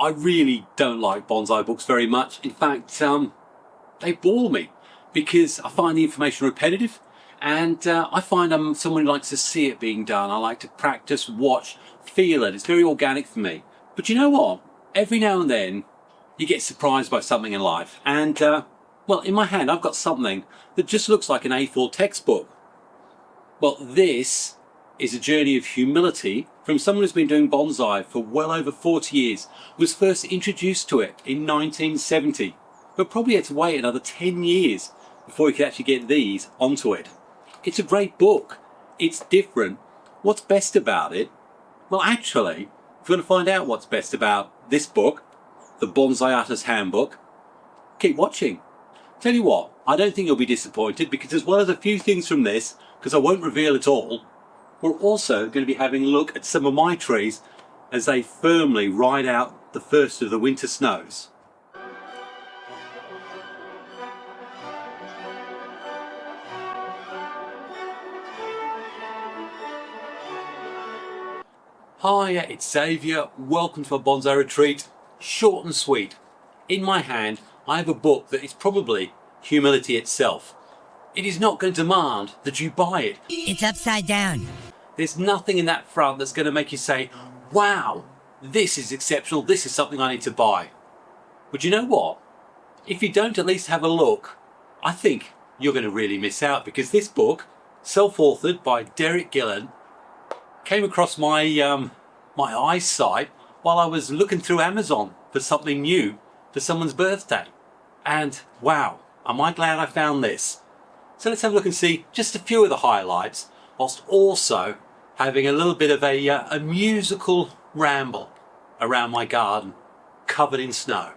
I really don't like bonsai books very much. In fact, they bore me because I find the information repetitive, and I find I'm someone who likes to see it being done. I like to practice, watch, feel it. It's very organic for me. But you know what? Every now and then you get surprised by something in life. And well, in my hand I've got something that just looks like an A4 textbook. Well, this is a journey of humility from someone who's been doing bonsai for well over 40 years, was first introduced to it in 1970, but probably had to wait another 10 years before he could actually get these onto it. It's a great book. It's different. What's best about it? Well, actually, if you want to find out what's best about this book, the Bonsai Artists Handbook, keep watching. Tell you what, I don't think you'll be disappointed, because as well as a few things from this, because I won't reveal it all, we're also going to be having a look at some of my trees as they firmly ride out the first of the winter snows. Hiya, it's Xavier. Welcome to my Bonsai Retreat. Short and sweet. In my hand, I have a book that is probably humility itself. It is not going to demand that you buy it. It's upside down. There's nothing in that front that's going to make you say, wow, this is exceptional, this is something I need to buy. But you know what? If you don't at least have a look, I think you're going to really miss out, because this book, self-authored by Derek Gillan, came across my eyesight while I was looking through Amazon for something new for someone's birthday. And wow, am I glad I found this. So let's have a look and see just a few of the highlights, whilst also having a little bit of a musical ramble around my garden covered in snow.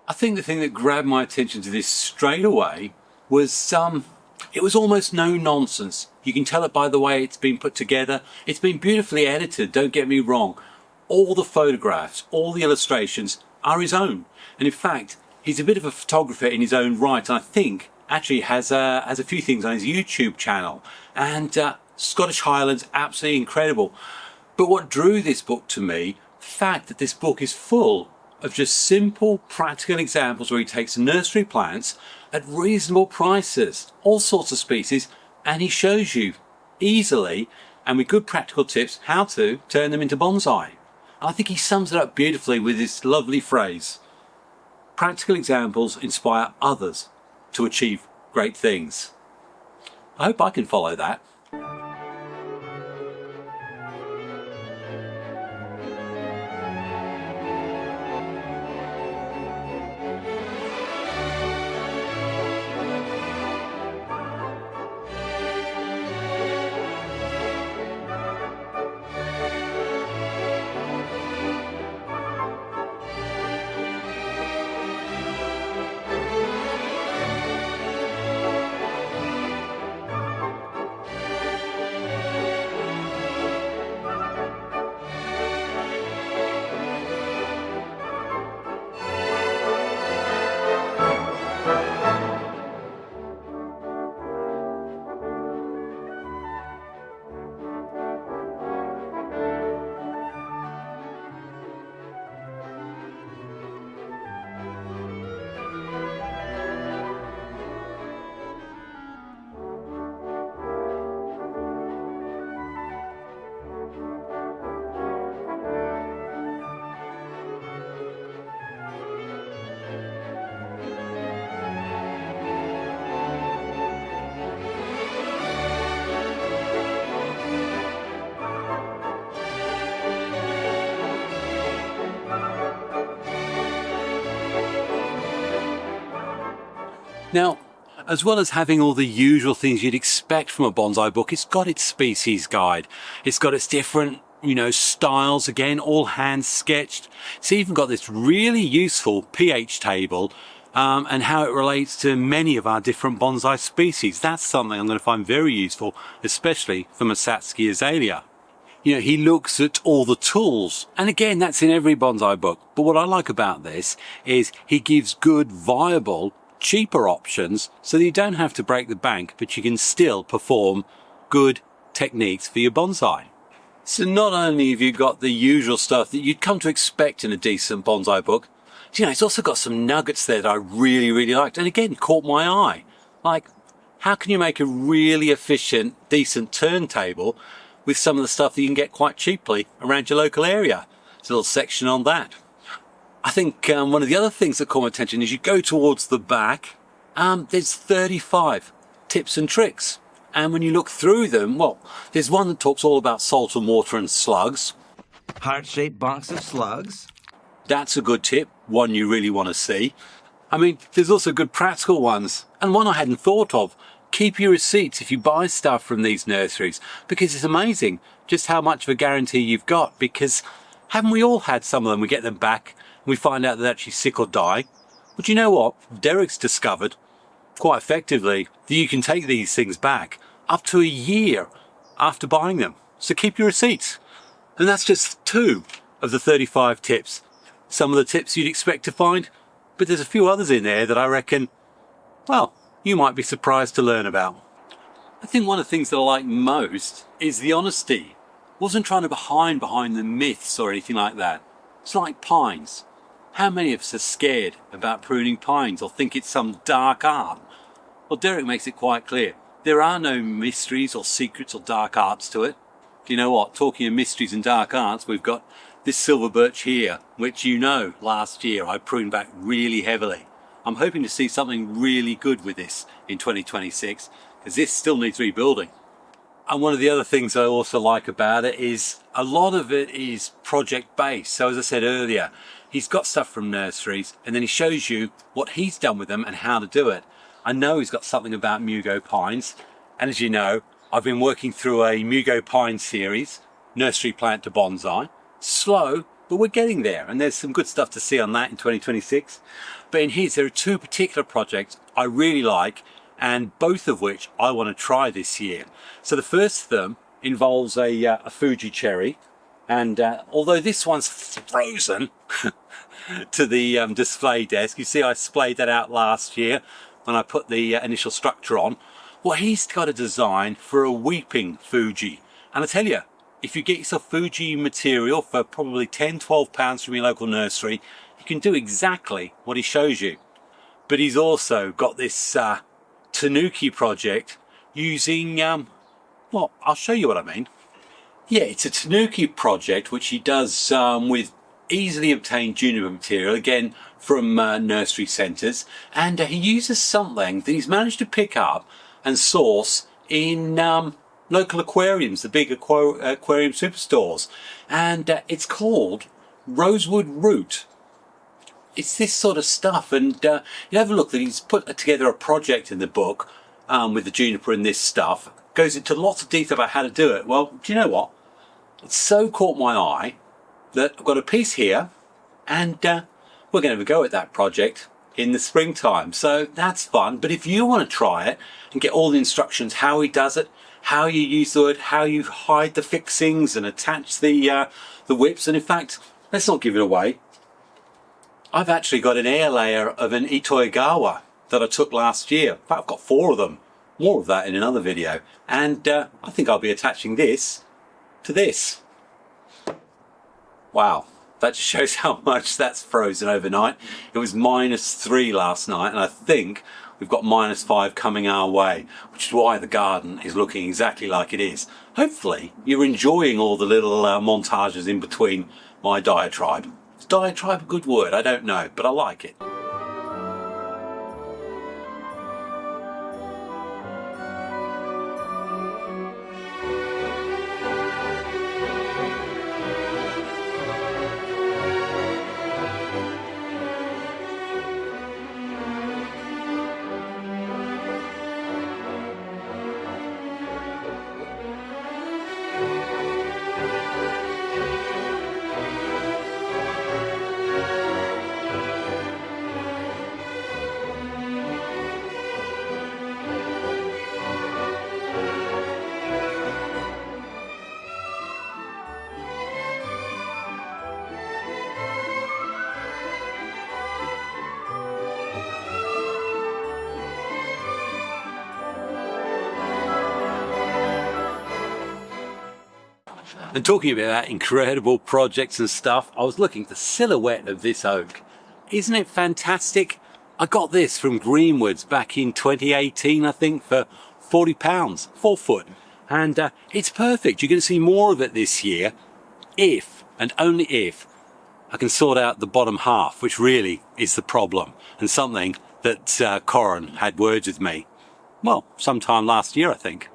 I think the thing that grabbed my attention to this straight away was it was almost no nonsense. You can tell it by the way it's been put together. It's been beautifully edited, don't get me wrong. All the photographs, all the illustrations are his own. And in fact, he's a bit of a photographer in his own right. And I think actually has a few things on his YouTube channel. And Scottish Highlands, absolutely incredible. But what drew this book to me, the fact that this book is full of just simple, practical examples where he takes nursery plants at reasonable prices, all sorts of species, and he shows you easily and with good practical tips how to turn them into bonsai. And I think he sums it up beautifully with this lovely phrase: practical examples inspire others to achieve great things. I hope I can follow that. Now, as well as having all the usual things you'd expect from a bonsai book, it's got its species guide. It's got its different, styles, again, all hand sketched. It's even got this really useful pH table and how it relates to many of our different bonsai species. That's something I'm going to find very useful, especially for Masatsuki azalea. He looks at all the tools, and again, that's in every bonsai book. But what I like about this is he gives good, viable, cheaper options so that you don't have to break the bank, but you can still perform good techniques for your bonsai. So not only have you got the usual stuff that you'd come to expect in a decent bonsai book, it's also got some nuggets there that I really, really liked, and again, caught my eye. Like, how can you make a really efficient, decent turntable with some of the stuff that you can get quite cheaply around your local area? There's a little section on that. I think one of the other things that caught my attention is you go towards the back, there's 35 tips and tricks. And when you look through them, well, there's one that talks all about salt and water and slugs. Heart-shaped box of slugs. That's a good tip, one you really want to see. I mean, there's also good practical ones, and one I hadn't thought of. Keep your receipts if you buy stuff from these nurseries, because it's amazing just how much of a guarantee you've got, because haven't we all had some of them? We get them back and we find out they're actually sick or die. But you know what? Derek's discovered quite effectively that you can take these things back up to a year after buying them. So keep your receipts. And that's just 2 of the 35 tips. Some of the tips you'd expect to find, but there's a few others in there that I reckon, well, you might be surprised to learn about. I think one of the things that I like most is the honesty. Wasn't trying to hide behind the myths or anything like that. It's like pines. How many of us are scared about pruning pines or think it's some dark art? Well, Derek makes it quite clear. There are no mysteries or secrets or dark arts to it. Do you know what? Talking of mysteries and dark arts, we've got this silver birch here, which last year I pruned back really heavily. I'm hoping to see something really good with this in 2026, because this still needs rebuilding. And one of the other things I also like about it is a lot of it is project based. So as I said earlier, he's got stuff from nurseries and then he shows you what he's done with them and how to do it. I know he's got something about Mugo pines. And as you know, I've been working through a Mugo pine series, nursery plant to bonsai. Slow, but we're getting there. And there's some good stuff to see on that in 2026. But in his, there are 2 particular projects I really like, and both of which I want to try this year. So the first of them involves a Fuji cherry, and although this one's frozen to the display desk, you see I splayed that out last year when I put the initial structure on. Well, he's got a design for a weeping Fuji, and I tell you, if you get yourself Fuji material for probably £10–12 from your local nursery, you can do exactly what he shows you. But he's also got this Tanuki project using, well, I'll show you what I mean. Yeah, it's a Tanuki project which he does with easily obtained juniper material, again from nursery centres, and he uses something that he's managed to pick up and source in local aquariums, the big aquarium superstores, and it's called rosewood root. It's this sort of stuff, and you have a look that he's put together a project in the book with the juniper and this stuff. Goes into lots of detail about how to do it. Well, do you know what? It so caught my eye that I've got a piece here, and we're going to have a go at that project in the springtime. So that's fun. But if you want to try it and get all the instructions, how he does it, how you use the wood, how you hide the fixings and attach the whips, and in fact, let's not give it away. I've actually got an air layer of an Itoigawa that I took last year. In fact, I've got 4 of them. More of that in another video. And I think I'll be attaching this to this. Wow, that just shows how much that's frozen overnight. It was -3 last night, and I think we've got -5 coming our way, which is why the garden is looking exactly like it is. Hopefully, you're enjoying all the little montages in between my diatribe. Is diatribe a good word? I don't know, but I like it. And talking about incredible projects and stuff, I was looking at the silhouette of this oak. Isn't it fantastic? I got this from Greenwood's back in 2018, I think, for £40, 4 foot. And it's perfect. You're going to see more of it this year if, and only if, I can sort out the bottom half, which really is the problem, and something that Corin had words with me, well, sometime last year, I think.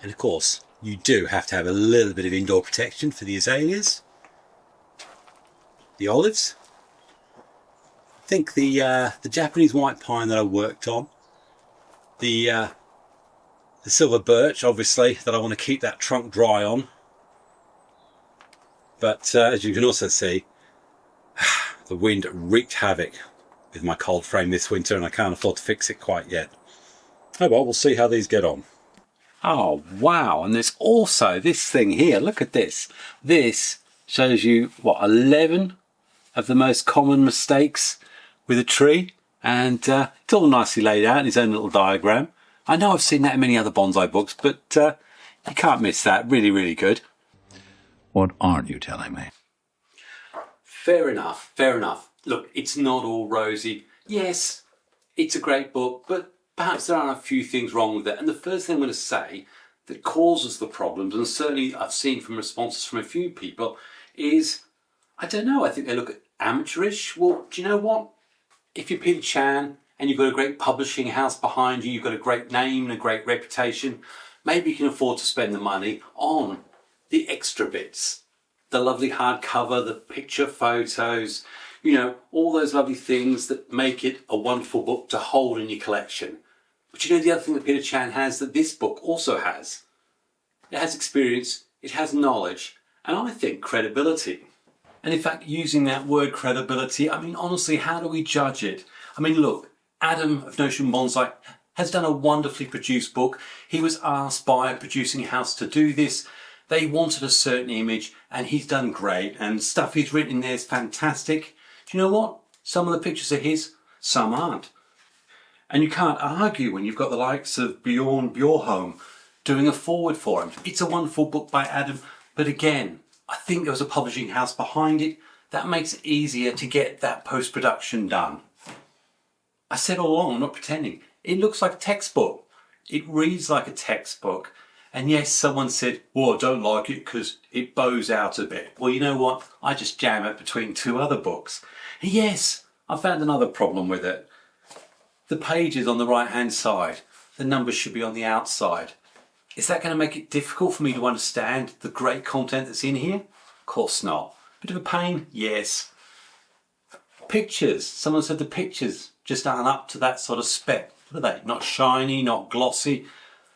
And of course, you do have to have a little bit of indoor protection for the azaleas, the olives. I think the Japanese white pine that I worked on, the silver birch, obviously, that I want to keep that trunk dry on. But as you can also see, the wind wreaked havoc with my Coldframe this winter, and I can't afford to fix it quite yet. Oh well, we'll see how these get on. Oh wow, and there's also this thing here, look at this. This shows you, what, 11 of the most common mistakes with a tree, and it's all nicely laid out in his own little diagram. I know I've seen that in many other bonsai books, but you can't miss that, really, really good. What aren't you telling me? Fair enough, fair enough. Look, it's not all rosy. Yes, it's a great book, but perhaps there are a few things wrong with it. And the first thing I'm going to say that causes the problems, and certainly I've seen from responses from a few people, is, I don't know, I think they look amateurish. Well, do you know what? If you're Peter Chan and you've got a great publishing house behind you, you've got a great name and a great reputation, maybe you can afford to spend the money on the extra bits. The lovely hardcover, the picture photos, you know, all those lovely things that make it a wonderful book to hold in your collection. But you know the other thing that Peter Chan has that this book also has? It has experience, it has knowledge, and I think credibility. And in fact, using that word credibility, I mean, honestly, how do we judge it? I mean, look, Adam of Notion Bonsai has done a wonderfully produced book. He was asked by a producing house to do this. They wanted a certain image, and he's done great, and stuff he's written in there is fantastic. Do you know what? Some of the pictures are his, some aren't. And you can't argue when you've got the likes of Bjorn Bjorholm doing a forward for him. It's a wonderful book by Adam, but again, I think there was a publishing house behind it. That makes it easier to get that post-production done. I said all along, I'm not pretending, it looks like a textbook. It reads like a textbook. And yes, someone said, well, I don't like it because it bows out a bit. Well, you know what? I just jam it between two other books. And yes, I found another problem with it. The pages on the right-hand side, the numbers should be on the outside. Is that going to make it difficult for me to understand the great content that's in here? Of course not. Bit of a pain? Yes. Pictures. Someone said the pictures just aren't up to that sort of spec. What are they? Not shiny, not glossy.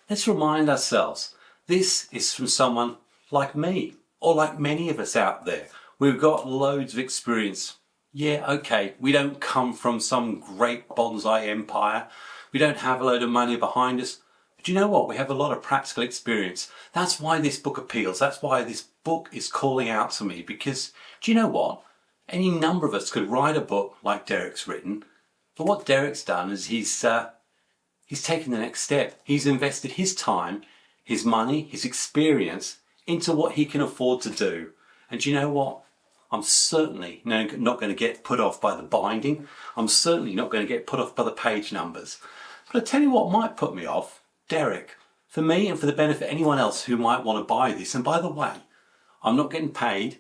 Let's remind ourselves, this is from someone like me, or like many of us out there. We've got loads of experience. Yeah, okay, we don't come from some great bonsai empire. We don't have a load of money behind us. But you know what? We have a lot of practical experience. That's why this book appeals. That's why this book is calling out to me. Because, do you know what? Any number of us could write a book like Derek's written. But what Derek's done is he's taken the next step. He's invested his time, his money, his experience into what he can afford to do. And do you know what? I'm certainly not going to get put off by the binding. I'm certainly not going to get put off by the page numbers. But I tell you what might put me off, Derek. For me and for the benefit of anyone else who might want to buy this. And by the way, I'm not getting paid.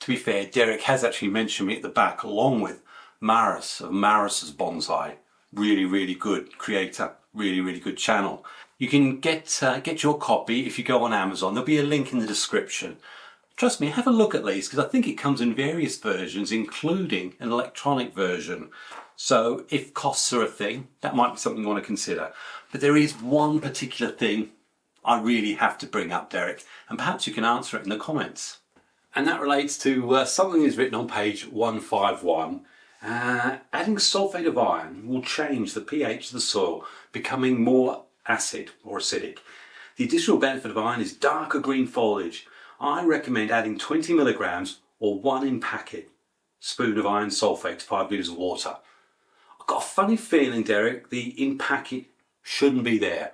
To be fair, Derek has actually mentioned me at the back along with Maris of Maris's Bonsai. Really, really good creator. really good channel. You can get your copy if you go on Amazon. There'll be a link in the description. Trust me, have a look at these, because I think it comes in various versions, including an electronic version. So if costs are a thing, that might be something you want to consider. But there is one particular thing I really have to bring up, Derek, and perhaps you can answer it in the comments. And that relates to something that's written on page 151. Adding sulfate of iron will change the pH of the soil, becoming more acid or acidic. The additional benefit of iron is darker green foliage. I recommend adding 20 milligrams or 1 in packet spoon of iron sulfate to 5 litres of water. I've got a funny feeling, Derek, the in packet shouldn't be there.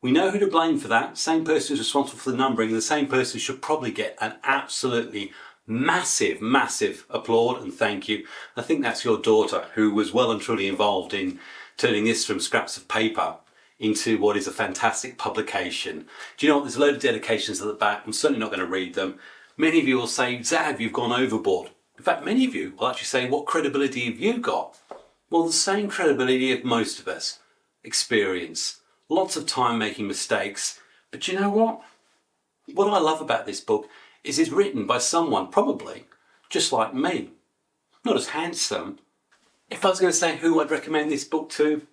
We know who to blame for that. Same person who's responsible for the numbering, and the same person should probably get an absolutely massive applaud and thank you. I think that's your daughter, who was well and truly involved in turning this from scraps of paper into what is a fantastic publication. Do you know what? There's a load of dedications at the back. I'm certainly not going to read them. Many of you will say, Zav, you've gone overboard. In fact, many of you will actually say, what credibility have you got? Well, the same credibility of most of us. Experience. Lots of time making mistakes. But you know what? What I love about this book is it's written by someone probably just like me. Not as handsome. If I was going to say who I'd recommend this book to,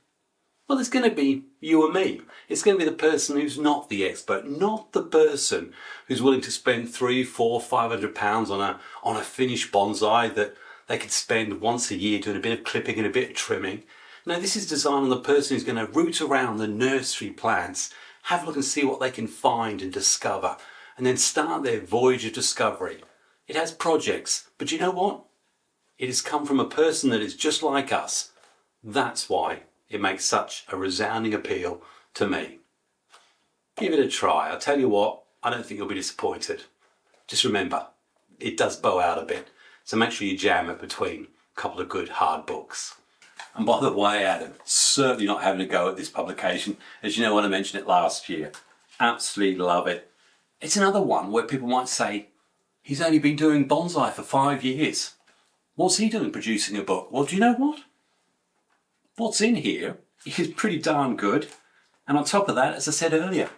well, it's going to be you and me. It's going to be the person who's not the expert, not the person who's willing to spend £300, £400, £500 on a finished bonsai that they could spend once a year doing a bit of clipping and a bit of trimming. No, this is designed on the person who's going to root around the nursery plants, have a look and see what they can find and discover, and then start their voyage of discovery. It has projects, but you know what? It has come from a person that is just like us. That's why it makes such a resounding appeal to me. Give it a try. I'll tell you what, I don't think you'll be disappointed. Just remember, it does bow out a bit, so make sure you jam it between a couple of good hard books. And by the way, Adam, certainly not having a go at this publication. As you know, when I mentioned it last year, absolutely love it. It's another one where people might say, he's only been doing bonsai for 5 years. What's he doing producing a book? Well, do you know what? What's in here is pretty darn good. And on top of that, as I said earlier,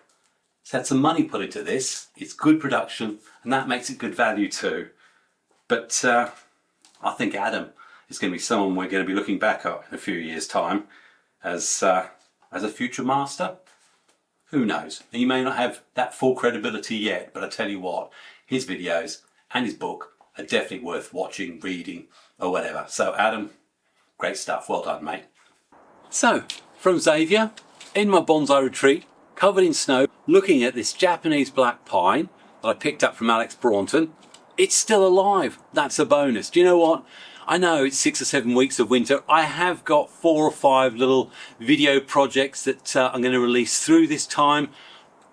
it's had some money put into this. It's good production, and that makes it good value too. But I think Adam is going to be someone we're going to be looking back at in a few years' time as a future master. Who knows? And you may not have that full credibility yet, but I tell you what, his videos and his book are definitely worth watching, reading, or whatever. So Adam, great stuff. Well done, mate. So, from Xavier, in my Bonsai Retreat, covered in snow, looking at this Japanese black pine that I picked up from Alex Braunton. It's still alive. That's a bonus. Do you know what? I know it's 6 or 7 weeks of winter. I have got 4 or 5 little video projects that I'm going to release through this time,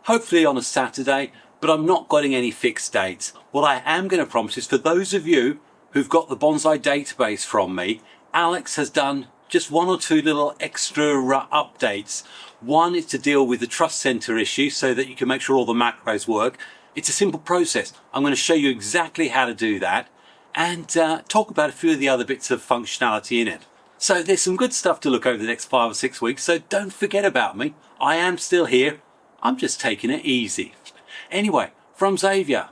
hopefully on a Saturday, but I'm not getting any fixed dates. What I am going to promise is for those of you who've got the bonsai database from me, Alex has done just 1 or 2 little extra updates. One is to deal with the trust center issue so that you can make sure all the macros work. It's a simple process. I'm going to show you exactly how to do that and talk about a few of the other bits of functionality in it. So there's some good stuff to look over the next 5 or 6 weeks, so don't forget about me. I am still here. I'm just taking it easy. Anyway, from Xavier,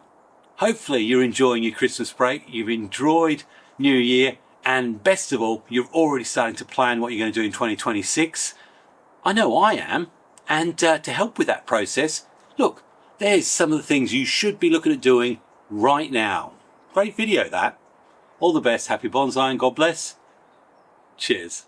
hopefully you're enjoying your Christmas break, you've enjoyed New Year, and best of all, you're already starting to plan what you're going to do in 2026. I know I am, and to help with that process, look, there's some of the things you should be looking at doing right now. Great video that. All the best, happy bonsai, and God bless. Cheers.